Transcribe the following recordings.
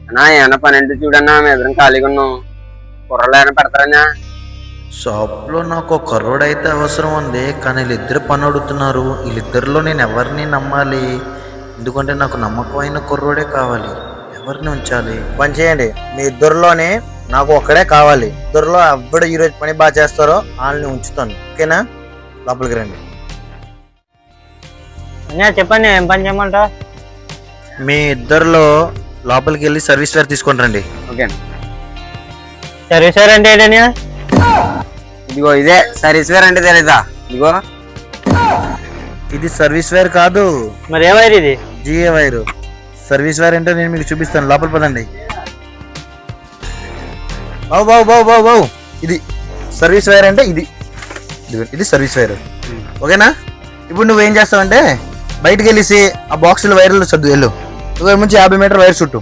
అన్నా ఏమన్నా పని అంటే చూడన్నా మేము ఎదురు ఖాళీగా ఉన్నాం. కుర్రలు ఏమైనా పెడతారన్నా? షాప్లో నాకు ఒక కుర్రోడైతే అవసరం ఉంది, కానీ వీళ్ళిద్దరు పని అడుగుతున్నారు. వీళ్ళిద్దరిలో నేను ఎవరిని నమ్మాలి? ఎందుకంటే నాకు నమ్మకమైన కుర్రోడే కావాలి. ఎవరిని ఉంచాలి? పని చేయండి, మీ ఇద్దరిలోనే నాకు ఒక్కడే కావాలి. ఇద్దరిలో ఎవడు ఈరోజు పని బాగా చేస్తారో వాళ్ళని ఉంచుతాను, ఓకేనా? లోపలికి రండి. అన్నయ్య చెప్పండి, ఏం పని చేయమంటా? మీ ఇద్దరిలో లోపలికి వెళ్ళి సర్వీస్ వేర్ తీసుకొని రండి. ఓకే అండి. సర్వీసర్ అంటే ఏంటన్నయ్య? ఇదిగో ఇదే సర్వీస్ వేర్ అంటే తెలీదా? ఇదిగో ఇది సర్వీస్ వేర్ కాదు, మరి ఏ వైర్ ఇది? GA wire. సర్వీస్ వేర్ అంటే నేను మీకు చూపిస్తాను, లోపల పదండి. బావు బావు బావు బావు బావు ఇది సర్వీస్ వైర్ అంటే ఇది సర్వీస్ వైర్, ఓకేనా? ఇప్పుడు నువ్వేం చేస్తావంటే బయటకు వెళ్ళేసి ఆ బాక్సులు వైర్లు సర్దు వెళ్ళు. నువ్వు నుంచి 50 మీటర్ వైర్ చుట్టూ.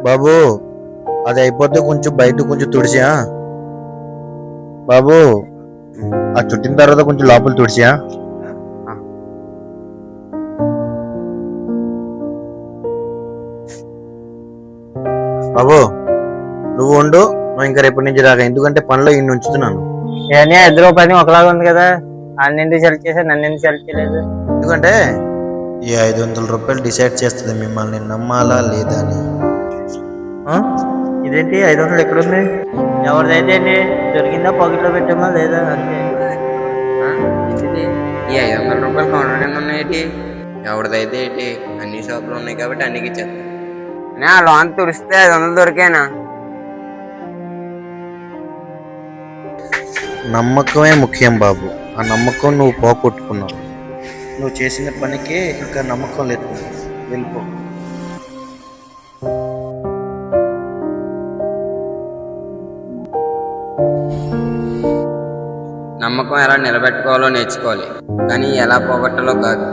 బాబు అది అయిపోతే కొంచెం బయట కొంచెం తుడిచా బాబు. ఆ చుట్టిన తర్వాత కొంచెం లోపల తుడిచా. బాబు నువ్వు ఉండు, నువ్వు ఇంకా రేపటి నుంచి రాగా, ఎందుకంటే పనిలో ఇన్ని ఉంచుతున్నాను. అన్నయ్య ఇద్దరు పని ఒకలాగా ఉంది కదా, ఆయన ఎందుకు సెలెక్ట్ చేశారు, నన్ను ఎందుకు సెలెక్ట్ చేయలేదు? ఎందుకంటే ఈ 500 రూపాయలు డిసైడ్ చేస్తుంది మిమ్మల్ని నమ్మాలా లేదా అని. ఇదేంటి 500 ఎక్కడుంది? ఎవరిదైతే అండి దొరికిందా, పాకెట్లో పెట్టామా లేదా అంతే. ఏంటిది? ఈ 500 రూపాయలు కౌంటర్ కింద ఉన్నాయేటి? ఎవరిదైతే ఏంటి? అన్ని షాపులు ఉన్నాయి కాబట్టి అన్నికి ఇచ్చేస్తాను. ఆ లోన్ తుడిస్తే 500 దొరికేనా? నమ్మకమే ముఖ్యం బాబు. ఆ నమ్మకం నువ్వు పోగొట్టుకున్నావు. నువ్వు చేసిన పనికి ఇంకా నమ్మకం లేదు, వెళ్ళిపో. నమ్మకం ఎలా నిలబెట్టుకోవాలో నేర్చుకోవాలి, కానీ ఎలా పోగొట్టాలో కాదు.